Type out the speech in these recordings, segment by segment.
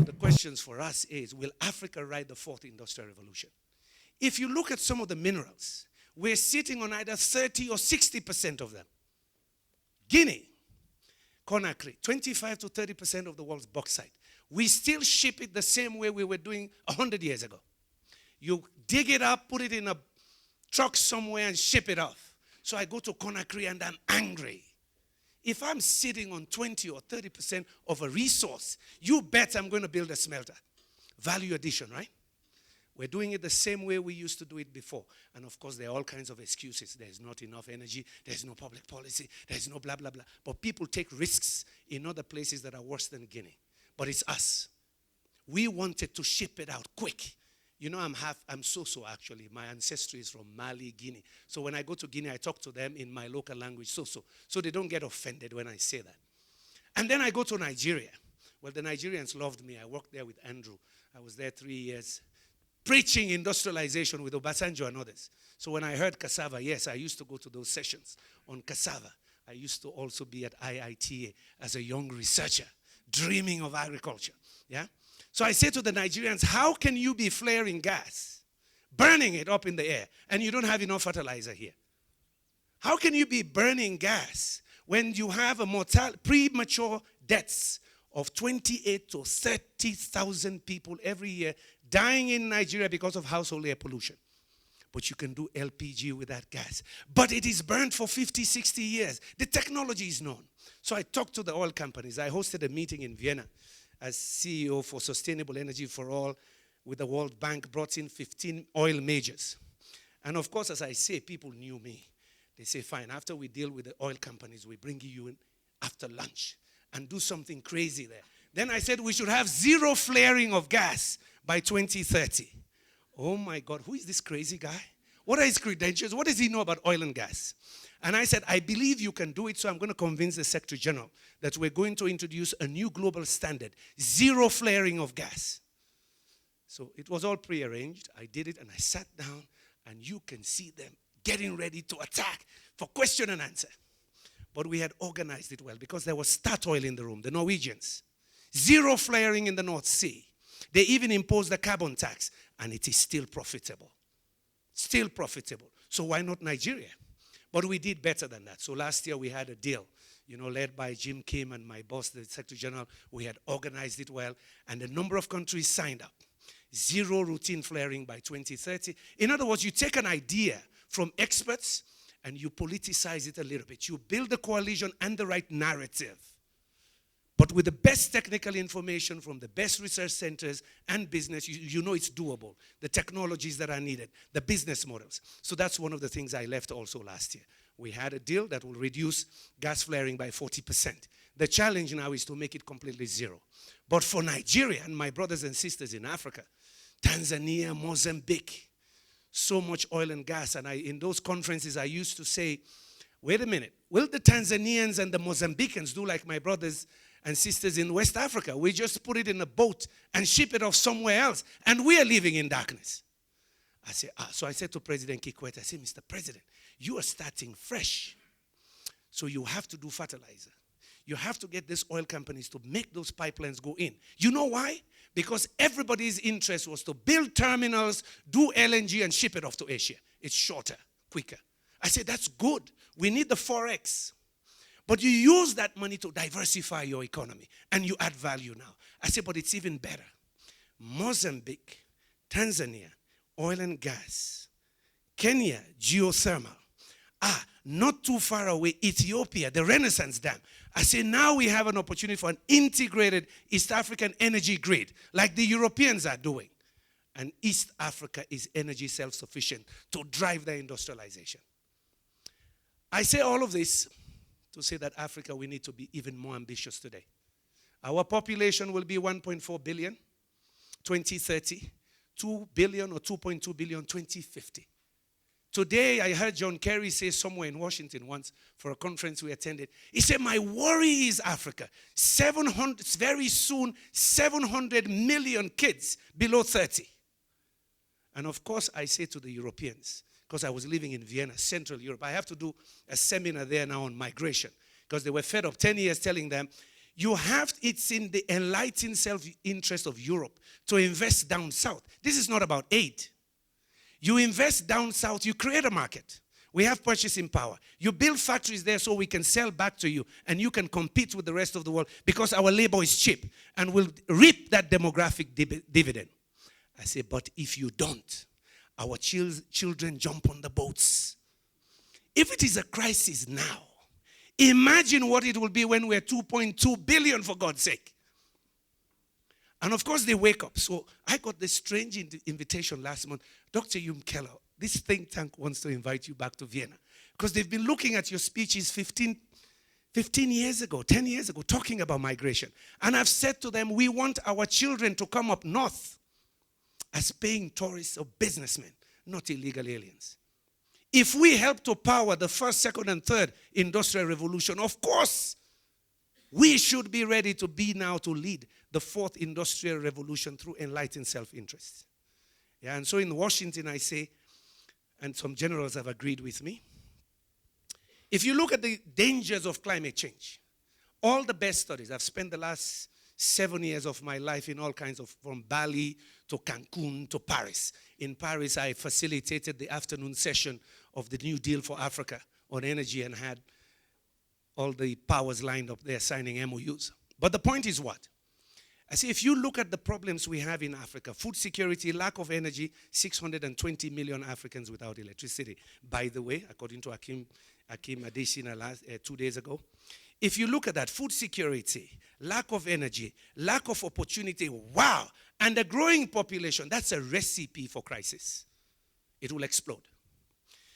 the questions for us is, will Africa ride the fourth industrial revolution? If you look at some of the minerals, we're sitting on either 30 or 60% of them. Guinea, Conakry, 25 to 30% of the world's bauxite. We still ship it the same way we were doing 100 years ago. You dig it up, put it in a truck somewhere and ship it off. So I go to Conakry and I'm angry. If I'm sitting on 20 or 30% of a resource, you bet I'm going to build a smelter. Value addition, right? We're doing it the same way we used to do it before. And of course, there are all kinds of excuses. There's not enough energy. There's no public policy. There's no blah, blah, blah. But people take risks in other places that are worse than Guinea. But it's us. We wanted to ship it out quick. You know, I'm Soso actually. My ancestry is from Mali, Guinea. So when I go to Guinea, I talk to them in my local language, Soso. So they don't get offended when I say that. And then I go to Nigeria. Well, the Nigerians loved me. I worked there with Andrew. I was there 3 years preaching industrialization with Obasanjo and others. So when I heard cassava, yes, I used to go to those sessions on cassava. I used to also be at IITA as a young researcher, dreaming of agriculture. Yeah. So I say to the Nigerians, how can you be flaring gas, burning it up in the air, and you don't have enough fertilizer here? How can you be burning gas when you have a premature deaths of 28 to 30,000 people every year dying in Nigeria because of household air pollution? But you can do LPG with that gas. But it is burned for 50, 60 years. The technology is known. So I talked to the oil companies. I hosted a meeting in Vienna as CEO for Sustainable Energy for All with the World Bank, brought in 15 oil majors. And of course, as I say, people knew me. They say, fine, after we deal with the oil companies, we bring you in after lunch and do something crazy there. Then I said we should have zero flaring of gas by 2030. Oh my God, who is this crazy guy? What are his credentials? What does he know about oil and gas? And I said, I believe you can do it, so I'm going to convince the Secretary General that we're going to introduce a new global standard, zero flaring of gas. So it was all prearranged. I did it, and I sat down, and you can see them getting ready to attack for question and answer. But we had organized it well because there was Statoil in the room, the Norwegians. Zero flaring in the North Sea. They even imposed the carbon tax, and it is still profitable. Still profitable. So why not Nigeria? But we did better than that. So last year we had a deal, led by Jim Kim and my boss, the Secretary General. We had organized it well, and a number of countries signed up. Zero routine flaring by 2030. In other words, you take an idea from experts and you politicize it a little bit. You build a coalition and the right narrative. But with the best technical information from the best research centers and business, you know it's doable. The technologies that are needed, the business models. So that's one of the things I left also last year. We had a deal that will reduce gas flaring by 40%. The challenge now is to make it completely zero. But for Nigeria and my brothers and sisters in Africa, Tanzania, Mozambique, so much oil and gas. And in those conferences, I used to say, wait a minute, will the Tanzanians and the Mozambicans do like my brothers and sisters in West Africa? We just put it in a boat and ship it off somewhere else, and we are living in darkness. I say, so I said to President Kikwete, I said, Mr. President, you are starting fresh. So you have to do fertilizer. You have to get these oil companies to make those pipelines go in. You know why? Because everybody's interest was to build terminals, do LNG, and ship it off to Asia. It's shorter, quicker. I said, that's good. We need the Forex. But you use that money to diversify your economy, and you add value now. I said, but it's even better. Mozambique, Tanzania, oil and gas. Kenya, geothermal. Not too far away, Ethiopia, the Renaissance Dam. I say now we have an opportunity for an integrated East African energy grid, like the Europeans are doing. And East Africa is energy self-sufficient to drive their industrialization. I say all of this to say that Africa, we need to be even more ambitious today. Our population will be 1.4 billion, 2030, 2 billion or 2.2 billion, 2050. Today, I heard John Kerry say somewhere in Washington once for a conference we attended, he said, my worry is Africa. Very soon, 700 million kids below 30. And of course, I say to the Europeans, because I was living in Vienna, Central Europe, I have to do a seminar there now on migration, because they were fed up 10 years telling them, It's in the enlightened self-interest of Europe to invest down south. This is not about aid. You invest down south, you create a market. We have purchasing power. You build factories there so we can sell back to you and you can compete with the rest of the world because our labor is cheap and we'll reap that demographic dividend. I say, but if you don't, our children jump on the boats. If it is a crisis now, imagine what it will be when we're 2.2 billion, for God's sake. And of course, they wake up. So I got this strange invitation last month. Dr. Yumkella, this think tank wants to invite you back to Vienna. Because they've been looking at your speeches 15 years ago, 10 years ago, talking about migration. And I've said to them, we want our children to come up north as paying tourists or businessmen, not illegal aliens. If we help to power the first, second, and third industrial revolution, of course, we should be ready to be now to lead the fourth industrial revolution through enlightened self-interest. Yeah, and so in Washington, I say, and some generals have agreed with me, if you look at the dangers of climate change, all the best studies, I've spent the last 7 years of my life in all kinds of, from Bali to Cancun to Paris. In Paris, I facilitated the afternoon session of the New Deal for Africa on energy and had all the powers lined up there signing MOUs. But the point is what? I say, if you look at the problems we have in Africa, food security, lack of energy, 620 million Africans without electricity. By the way, according to Hakim Adesina 2 days ago, if you look at that, food security, lack of energy, lack of opportunity, wow, and a growing population, that's a recipe for crisis. It will explode.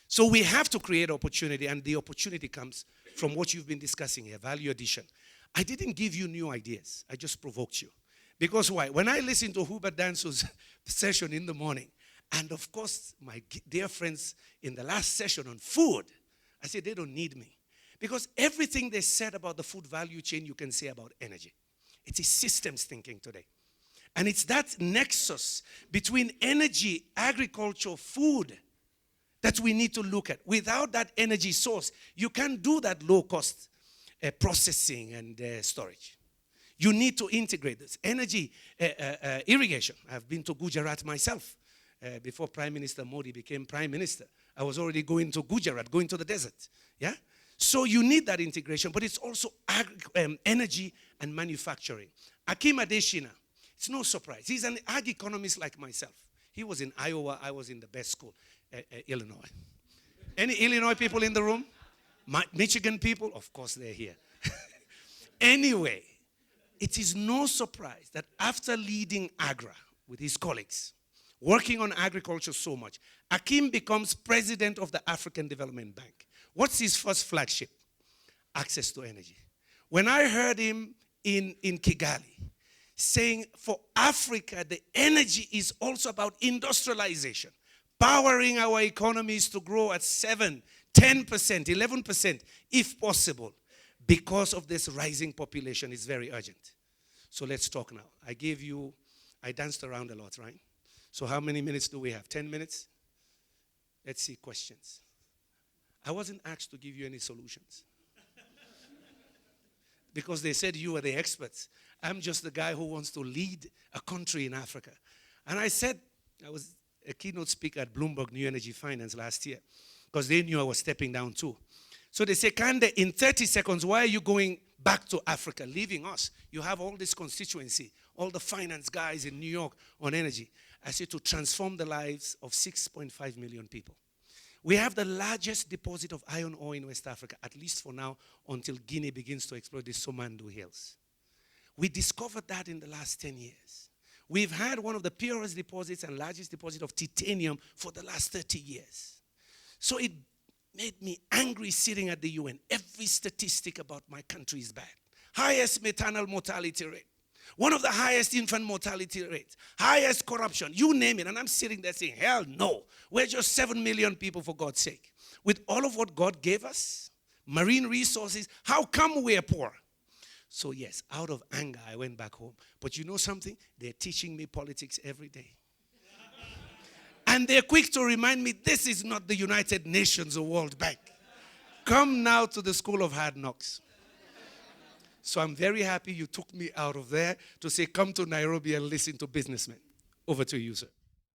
So we have to create opportunity, and the opportunity comes from what you've been discussing here, value addition. I didn't give you new ideas. I just provoked you. Because why? When I listen to Hubert Danso's session in the morning, and of course, my dear friends in the last session on food, I said they don't need me. Because everything they said about the food value chain, you can say about energy. It is systems thinking today. And it's that nexus between energy, agriculture, food that we need to look at. Without that energy source, you can't do that low-cost processing and storage. You need to integrate this. Energy, irrigation. I've been to Gujarat myself. Before Prime Minister Modi became Prime Minister, I was already going to Gujarat, going to the desert. Yeah? So you need that integration, but it's also energy and manufacturing. Hakim Adesina, it's no surprise. He's an ag economist like myself. He was in Iowa. I was in the best school, Illinois. Any Illinois people in the room? Michigan people? Of course they're here. Anyway, it is no surprise that after leading AGRA with his colleagues, working on agriculture so much, Hakim becomes president of the African Development Bank. What's his first flagship? Access to energy. When I heard him in Kigali saying for Africa, the energy is also about industrialization, powering our economies to grow at 7, 10%, 11%, if possible, because of this rising population is very urgent. So let's talk now. I danced around a lot, right? So how many minutes do we have? 10 minutes? Let's see questions. I wasn't asked to give you any solutions. Because they said you were the experts. I'm just the guy who wants to lead a country in Africa. And I said, I was a keynote speaker at Bloomberg New Energy Finance last year, because they knew I was stepping down too. So they say, Kandeh, in 30 seconds, why are you going back to Africa, leaving us? You have all this constituency, all the finance guys in New York on energy. I said, to transform the lives of 6.5 million people. We have the largest deposit of iron ore in West Africa, at least for now, until Guinea begins to explore the Somandu Hills. We discovered that in the last 10 years. We've had one of the purest deposits and largest deposit of titanium for the last 30 years. So it made me angry sitting at the UN. Every statistic about my country is bad. Highest maternal mortality rate. One of the highest infant mortality rates. Highest corruption. You name it. And I'm sitting there saying, hell no. We're just 7 million people, for God's sake. With all of what God gave us, marine resources, how come we're poor? So yes, out of anger, I went back home. But you know something? They're teaching me politics every day. And they're quick to remind me, this is not the United Nations or World Bank. Come now to the School of Hard Knocks. So I'm very happy you took me out of there to say, come to Nairobi and listen to businessmen. Over to you, sir.